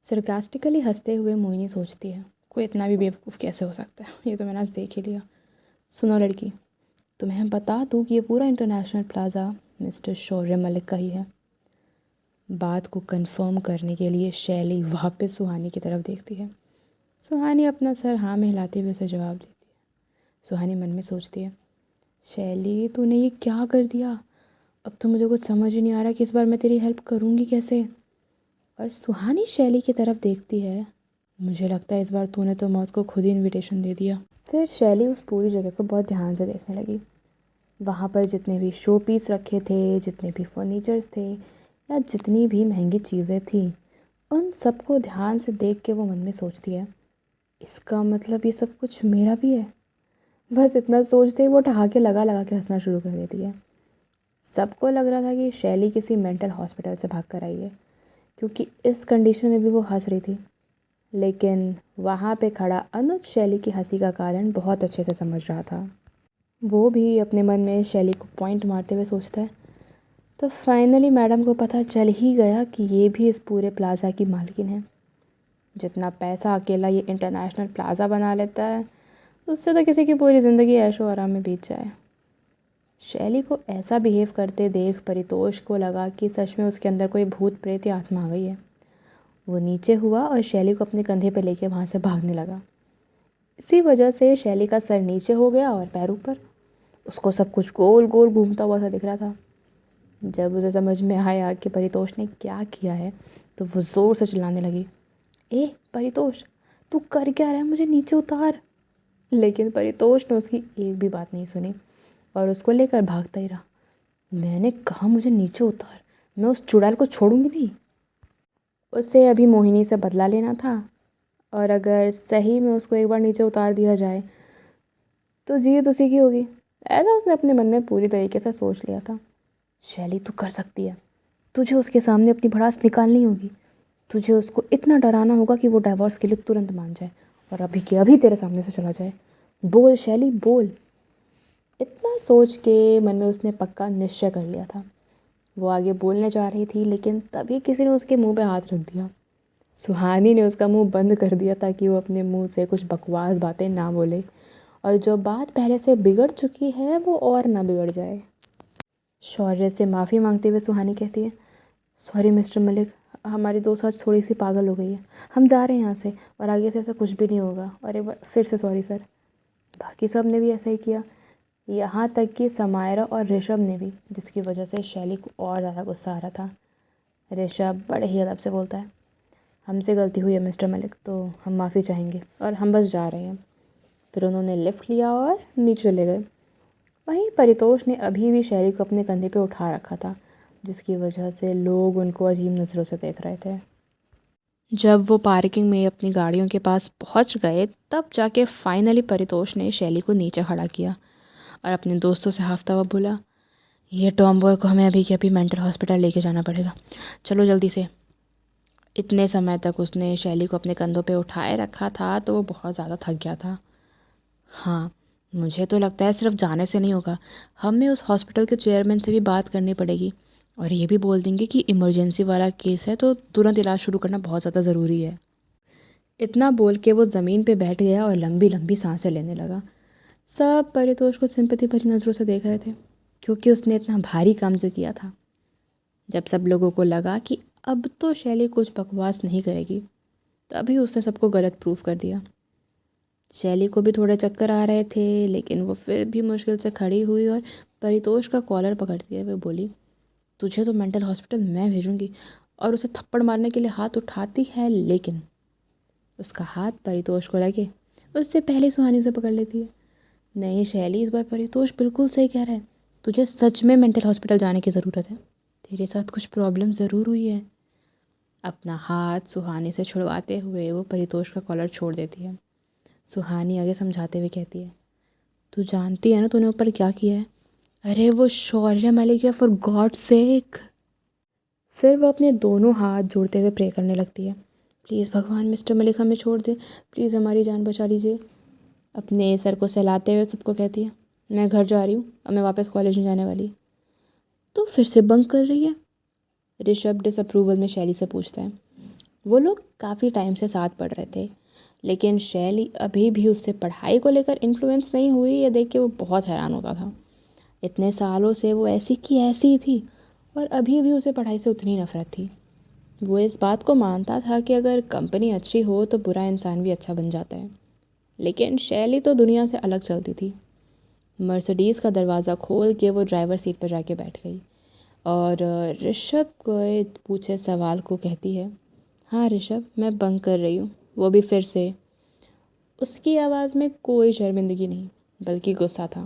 Sarcastically हंसते हुए मोहिनी सोचती है, कोई इतना भी बेवकूफ़ कैसे हो सकता है। ये तो मैंने आज देख ही लिया। सुनो लड़की, तुम्हें बता दूँ कि ये पूरा इंटरनेशनल प्लाज़ा मिस्टर शौर्य मलिक का ही है। बात को कंफर्म करने के लिए शैली वापस सुहानी की तरफ देखती है। सुहानी अपना सर हाँ में हिलाते हुए उसे जवाब देती है। सुहानी मन में सोचती है, शैली तूने ये क्या कर दिया। अब तो मुझे कुछ समझ ही नहीं आ रहा कि इस बार मैं तेरी हेल्प करूँगी कैसे। और सुहानी शैली की तरफ देखती है। मुझे लगता है इस बार तूने तो मौत को खुद ही इनविटेशन दे दिया। फिर शैली उस पूरी जगह को बहुत ध्यान से देखने लगी। वहाँ पर जितने भी शो पीस रखे थे, जितने भी फर्नीचर्स थे या जितनी भी महंगी चीज़ें थी, उन सबको ध्यान से देख के वो मन में सोचती है, इसका मतलब ये सब कुछ मेरा भी है। बस इतना सोचते ही वो ठहाके लगा लगा के हंसना शुरू कर देती है। सबको लग रहा था कि शैली किसी मेंटल हॉस्पिटल से भाग कर आई है, क्योंकि इस कंडीशन में भी वो हंस रही थी। लेकिन वहाँ पे खड़ा अनुज शैली की हंसी का कारण बहुत अच्छे से समझ रहा था। वो भी अपने मन में शैली को पॉइंट मारते हुए सोचता है, तो फाइनली मैडम को पता चल ही गया कि ये भी इस पूरे प्लाज़ा की मालकिन है। जितना पैसा अकेला ये इंटरनेशनल प्लाज़ा बना लेता है, उससे तो किसी की पूरी ज़िंदगी ऐशो आराम में बीत जाए। शैली को ऐसा बिहेव करते देख परितोष को लगा कि सच में उसके अंदर कोई भूत प्रेत या आत्मा आ गई है। वो नीचे हुआ और शैली को अपने कंधे पर लेके वहाँ से भागने लगा। इसी वजह से शैली का सर नीचे हो गया और पैर ऊपर। उसको सब कुछ गोल गोल घूमता हुआ सा दिख रहा था। जब उसे समझ में आया कि परितोष ने क्या किया है, तो वो ज़ोर से चिल्लाने लगी, ए परितोष, तू कर क्या रहा है, मुझे नीचे उतार। लेकिन परितोष ने उसकी एक भी बात नहीं सुनी और उसको लेकर भागता ही रहा। मैंने कहा मुझे नीचे उतार, मैं उस चुड़ैल को छोड़ूंगी नहीं। उसे अभी मोहिनी से बदला लेना था, और अगर सही में उसको एक बार नीचे उतार दिया जाए तो जीत उसी की होगी। ऐसा उसने अपने मन में पूरी तरीके से सोच लिया था। शैली तू कर सकती है, तुझे उसके सामने अपनी भड़ास निकालनी होगी। तुझे उसको इतना डराना होगा कि वो डाइवोर्स के लिए तुरंत मान जाए और अभी के अभी तेरे सामने से चला जाए। बोल शैली बोल। इतना सोच के मन में उसने पक्का निश्चय कर लिया था। वो आगे बोलने जा रही थी, लेकिन तभी किसी ने उसके मुंह पे हाथ रख दिया। सुहानी ने उसका मुंह बंद कर दिया ताकि वो अपने मुंह से कुछ बकवास बातें ना बोले और जो बात पहले से बिगड़ चुकी है वो और ना बिगड़ जाए। शौर्य से माफ़ी मांगते हुए सुहानी कहती है, सॉरी मिस्टर मलिक, हमारी दोस्त आज थोड़ी सी पागल हो गई है। हम जा रहे हैं यहाँ से और आगे से ऐसा कुछ भी नहीं होगा। और एक बार फिर से सॉरी सर। बाकी सब ने भी ऐसा ही किया, यहाँ तक कि समायरा और ऋषभ ने भी, जिसकी वजह से शैली को और ज़्यादा गुस्सा आ रहा था। ऋषभ बड़े ही अदब से बोलता है, हमसे गलती हुई है मिस्टर मलिक, तो हम माफ़ी चाहेंगे और हम बस जा रहे हैं। फिर उन्होंने लिफ्ट लिया और नीचे चले गए। वहीं परितोष ने अभी भी शैली को अपने कंधे पे उठा रखा था, जिसकी वजह से लोग उनको अजीब नज़रों से देख रहे थे। जब वो पार्किंग में अपनी गाड़ियों के पास पहुंच गए, तब जाके फाइनली परितोष ने शैली को नीचे खड़ा किया और अपने दोस्तों से हाफता हुआ बोला, ये टॉम बॉय को हमें अभी के अभी मेंटल हॉस्पिटल लेके जाना पड़ेगा, चलो जल्दी से। इतने समय तक उसने शैली को अपने कंधों पे उठाए रखा था तो वो बहुत ज़्यादा थक गया था। हाँ, मुझे तो लगता है सिर्फ जाने से नहीं होगा, हमें उस हॉस्पिटल के चेयरमैन से भी बात करनी पड़ेगी और ये भी बोल देंगे कि इमरजेंसी वाला केस है तो तुरंत इलाज शुरू करना बहुत ज़्यादा ज़रूरी है। इतना बोल के वो ज़मीन पे बैठ गया और लंबी लंबी सांसें लेने लगा। सब परितोष को सिंपैथी भरी नज़रों से देख रहे थे, क्योंकि उसने इतना भारी काम जो किया था। जब सब लोगों को लगा कि अब तो शैली कुछ बकवास नहीं करेगी, तभी उसने सबको गलत प्रूफ कर दिया। शैली को भी थोड़े चक्कर आ रहे थे, लेकिन वो फिर भी मुश्किल से खड़ी हुई और परितोष का कॉलर पकड़ते हुए बोली, तुझे तो मेंटल हॉस्पिटल मैं भेजूंगी। और उसे थप्पड़ मारने के लिए हाथ उठाती है, लेकिन उसका हाथ परितोष को लगे उससे पहले सुहानी से पकड़ लेती है। नहीं शैली, इस बार परितोष बिल्कुल सही कह रहा है, तुझे सच में मेंटल हॉस्पिटल जाने की ज़रूरत है। तेरे साथ कुछ प्रॉब्लम ज़रूर हुई है। अपना हाथ सुहानी से छुड़वाते हुए वो परितोष का कॉलर छोड़ देती है। सुहानी आगे समझाते हुए कहती है, तू जानती है ना तूने ऊपर क्या किया है। अरे वो शौर्य मलिक है, फॉर गॉड सेक। फिर वो अपने दोनों हाथ जोड़ते हुए प्रे करने लगती है, प्लीज़ भगवान मिस्टर मलिक हमें छोड़ दे, प्लीज़ हमारी जान बचा लीजिए। अपने सर को सहलाते हुए सबको कहती है, मैं घर जा रही हूँ, अब मैं वापस कॉलेज नहीं जाने वाली। तो फिर से बंक कर रही है। ऋषभ डिसअप्रूवल में शैली से पूछता है, वो लोग काफ़ी टाइम से साथ पढ़ रहे थे, लेकिन शैली अभी भी उससे पढ़ाई को लेकर इन्फ्लुएंस नहीं हुई। ये देख के वो बहुत हैरान होता था। इतने सालों से वो ऐसी की ऐसी ही थी और अभी भी उसे पढ़ाई से उतनी नफरत थी। वो इस बात को मानता था कि अगर कंपनी अच्छी हो तो बुरा इंसान भी अच्छा बन जाता है, लेकिन शैली तो दुनिया से अलग चलती थी। मर्सिडीज़ का दरवाज़ा खोल के वो ड्राइवर सीट पर जाके बैठ गई और ऋषभ के पूछे सवाल को कहती है, हाँ ऋषभ, मैं बंक कर रही हूँ। वो भी फिर से। उसकी आवाज़ में कोई शर्मिंदगी नहीं, बल्कि गुस्सा था।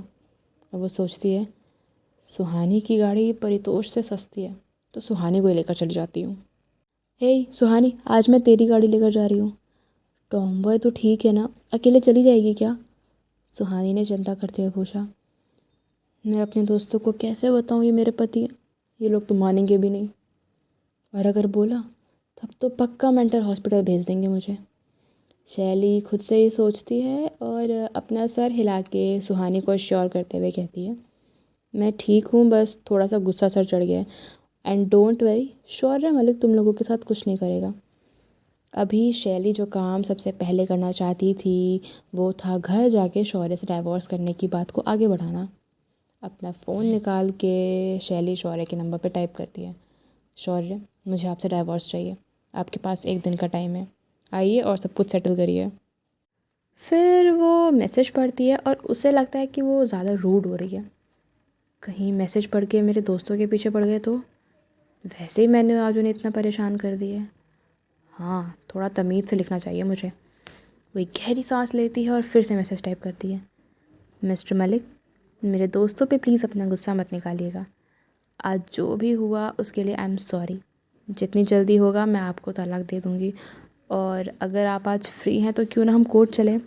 और वो सोचती है, सुहानी की गाड़ी परितोष से सस्ती है तो सुहानी को ही लेकर चली जाती हूँ। हे सुहानी, आज मैं तेरी गाड़ी लेकर जा रही हूँ। टॉम तो ठीक है ना, अकेले चली जाएगी क्या? सुहानी ने चिंता करते हुए पूछा। मैं अपने दोस्तों को कैसे बताऊँ ये मेरे पति हैं? ये लोग तो मानेंगे भी नहीं, और अगर बोला तब तो पक्का मेंटल हॉस्पिटल भेज देंगे मुझे। शैली खुद से ही सोचती है और अपना सर हिला के सुहानी को श्योर करते हुए कहती है, मैं ठीक हूँ, बस थोड़ा सा गुस्सा सर चढ़ गया है। एंड डोंट वरी, शौर्य मलिक तुम लोगों के साथ कुछ नहीं करेगा। अभी शैली जो काम सबसे पहले करना चाहती थी वो था घर जाके शौर्य से डाइवोर्स करने की बात को आगे बढ़ाना। अपना फ़ोन निकाल के शैली शौर्य के नंबर पर टाइप करती है, शौर्य, मुझे आपसे डाइवोर्स चाहिए। आपके पास 1 दिन का टाइम है, आइए और सब कुछ सेटल करिए। फिर वो मैसेज पढ़ती है और उसे लगता है कि वो ज़्यादा रूड हो रही है। कहीं मैसेज पढ़ के मेरे दोस्तों के पीछे पड़ गए तो? वैसे ही मैंने आज उन्हें इतना परेशान कर दिया है। हाँ, थोड़ा तमीज़ से लिखना चाहिए मुझे। वो एक गहरी सांस लेती है और फिर से मैसेज टाइप करती है, मिस्टर मलिक, मेरे दोस्तों पे प्लीज़ अपना गुस्सा मत निकालिएगा। आज जो भी हुआ उसके लिए आई एम सॉरी। जितनी जल्दी होगा मैं आपको तलाक दे दूँगी, और अगर आप आज फ्री हैं तो क्यों ना हम कोर्ट चलें।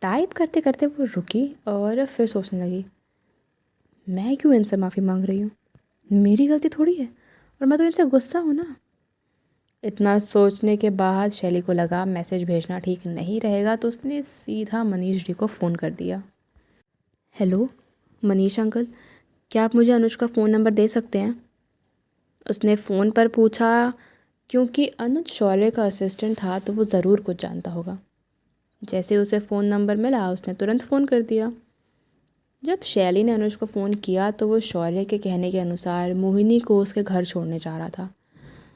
टाइप करते करते वो रुकी और फिर सोचने लगी, मैं क्यों इनसे माफ़ी मांग रही हूँ? मेरी गलती थोड़ी है, और मैं तो इनसे गुस्सा हूँ ना। इतना सोचने के बाद शैली को लगा मैसेज भेजना ठीक नहीं रहेगा, तो उसने सीधा मनीष जी को फ़ोन कर दिया। हेलो मनीष अंकल, क्या आप मुझे अनुज का फ़ोन नंबर दे सकते हैं? उसने फ़ोन पर पूछा, क्योंकि अनुज शौर्य का असिस्टेंट था तो वो ज़रूर कुछ जानता होगा। जैसे उसे फ़ोन नंबर मिला उसने तुरंत फ़ोन कर दिया। जब शैली ने अनुज को फ़ोन किया तो वो शौर्य के कहने के अनुसार मोहिनी को उसके घर छोड़ने जा रहा था।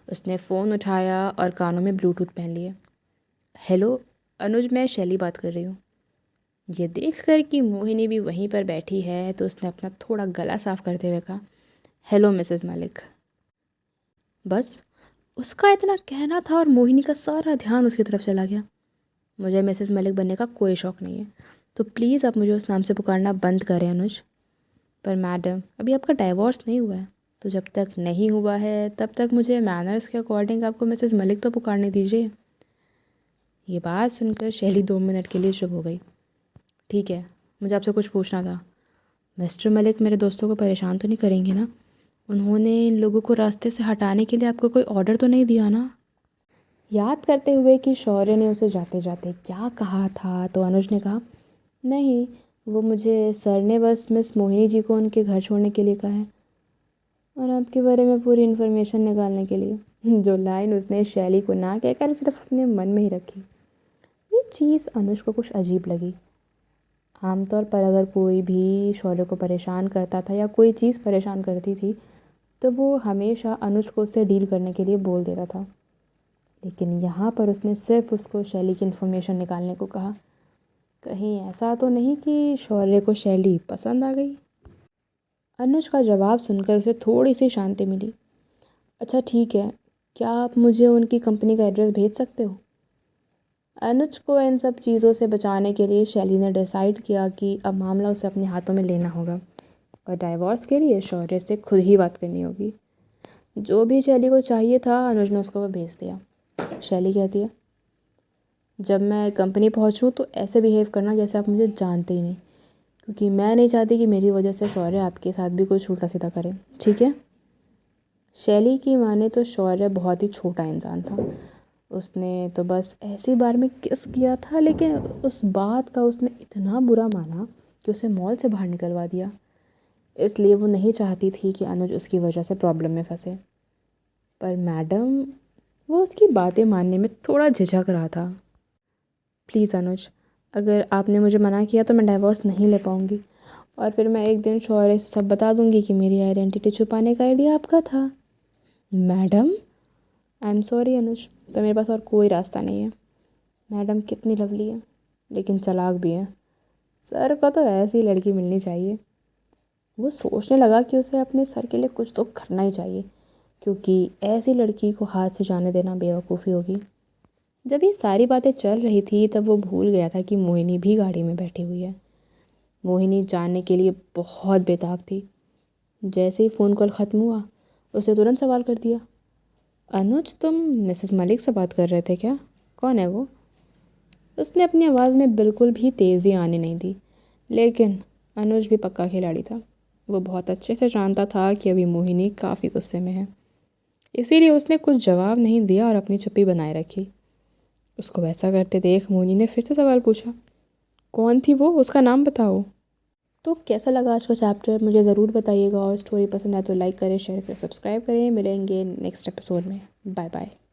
उसने फ़ोन उठाया और कानों में ब्लूटूथ पहन लिए। हेलो अनुज, मैं शैली बात कर रही हूँ। ये देखकर कि मोहिनी भी वहीं पर बैठी है तो उसने अपना थोड़ा गला साफ करते हुए कहा, हेलो मिसेस मलिक। बस उसका इतना कहना था और मोहिनी का सारा ध्यान उसकी तरफ चला गया। मुझे मिसेस मलिक बनने का कोई शौक़ नहीं है, तो प्लीज़ आप मुझे उस नाम से पुकारना बंद करें अनुज। पर मैडम, अभी आपका डाइवोर्स नहीं हुआ है, तो जब तक नहीं हुआ है तब तक मुझे मैनर्स के अकॉर्डिंग आपको मिसेस मलिक तो पुकारने दीजिए। ये बात सुनकर शैली 2 मिनट के लिए चुप हो गई। ठीक है, मुझे आपसे कुछ पूछना था। मिस्टर मलिक मेरे दोस्तों को परेशान तो नहीं करेंगे ना? उन्होंने इन लोगों को रास्ते से हटाने के लिए आपको कोई ऑर्डर तो नहीं दिया ना? याद करते हुए कि शौर्य ने उसे जाते जाते क्या कहा था, तो अनुज ने कहा, नहीं, वो मुझे सर ने बस मिस मोहिनी जी को उनके घर छोड़ने के लिए कहा है, और आपके बारे में पूरी इन्फॉर्मेशन निकालने के लिए। जो लाइन उसने शैली को ना कहकर सिर्फ अपने मन में ही रखी। ये चीज़ अनुज को कुछ अजीब लगी। आमतौर पर अगर कोई भी शौर्य को परेशान करता था या कोई चीज़ परेशान करती थी तो वो हमेशा अनुज को उससे डील करने के लिए बोल देता था, लेकिन यहाँ पर उसने सिर्फ उसको शैली की इन्फॉर्मेशन निकालने को कहा। कहीं ऐसा तो नहीं कि शौर्य को शैली पसंद आ गई? अनुज का जवाब सुनकर उसे थोड़ी सी शांति मिली। अच्छा ठीक है, क्या आप मुझे उनकी कंपनी का एड्रेस भेज सकते हो? अनुज को इन सब चीज़ों से बचाने के लिए शैली ने डिसाइड किया कि अब मामला उसे अपने हाथों में लेना होगा और डाइवोर्स के लिए शौर्य से खुद ही बात करनी होगी। जो भी शैली को चाहिए था अनुज ने उसको वो भेज दिया। शैली कहती है, जब मैं कंपनी पहुंचूं तो ऐसे बिहेव करना जैसे आप मुझे जानते ही नहीं, क्योंकि मैं नहीं चाहती कि मेरी वजह से शौर्य आपके साथ भी कुछ उल्टा सीधा करे, ठीक है? शैली की माने तो शौर्य बहुत ही छोटा इंसान था। उसने तो बस ऐसी बार में किस किया था, लेकिन उस बात का उसने इतना बुरा माना कि उसे मॉल से बाहर निकलवा दिया। इसलिए वो नहीं चाहती थी कि अनुज उसकी वजह से प्रॉब्लम में फंसे। पर मैडम, वो उसकी बातें मानने में थोड़ा झिझक रहा था। प्लीज़ अनुज, अगर आपने मुझे मना किया तो मैं डाइवोर्स नहीं ले पाऊँगी, और फिर मैं एक दिन शौर्य से सब बता दूँगी कि मेरी आइडेंटिटी छुपाने का आइडिया आपका था। मैडम, आई एम सॉरी अनुज, तो मेरे पास और कोई रास्ता नहीं है। मैडम कितनी लवली है, लेकिन चालाक भी है। सर को तो ऐसी लड़की मिलनी चाहिए। वो सोचने लगा कि उसे अपने सर के लिए कुछ तो करना ही चाहिए, क्योंकि ऐसी लड़की को हाथ से जाने देना बेवकूफ़ी होगी। जब ये सारी बातें चल रही थी तब वो भूल गया था कि मोहिनी भी गाड़ी में बैठी हुई है। मोहिनी जानने के लिए बहुत बेताब थी। जैसे ही फ़ोन कॉल ख़त्म हुआ, उसने तुरंत सवाल कर दिया, अनुज तुम मिसेस मलिक से बात कर रहे थे क्या? कौन है वो? उसने अपनी आवाज़ में बिल्कुल भी तेज़ी आने नहीं दी, लेकिन अनुज भी पक्का खिलाड़ी था। वो बहुत अच्छे से जानता था कि अभी मोहिनी काफ़ी गुस्से में है, इसीलिए उसने कुछ जवाब नहीं दिया और अपनी चुप्पी बनाए रखी। उसको वैसा करते देख मोहिनी ने फिर से सवाल पूछा, कौन थी वो? उसका नाम बताओ। तो कैसा लगा आज का चैप्टर मुझे ज़रूर बताइएगा, और स्टोरी पसंद आए तो लाइक करें, शेयर करें, सब्सक्राइब करें। मिलेंगे नेक्स्ट एपिसोड में। Bye bye.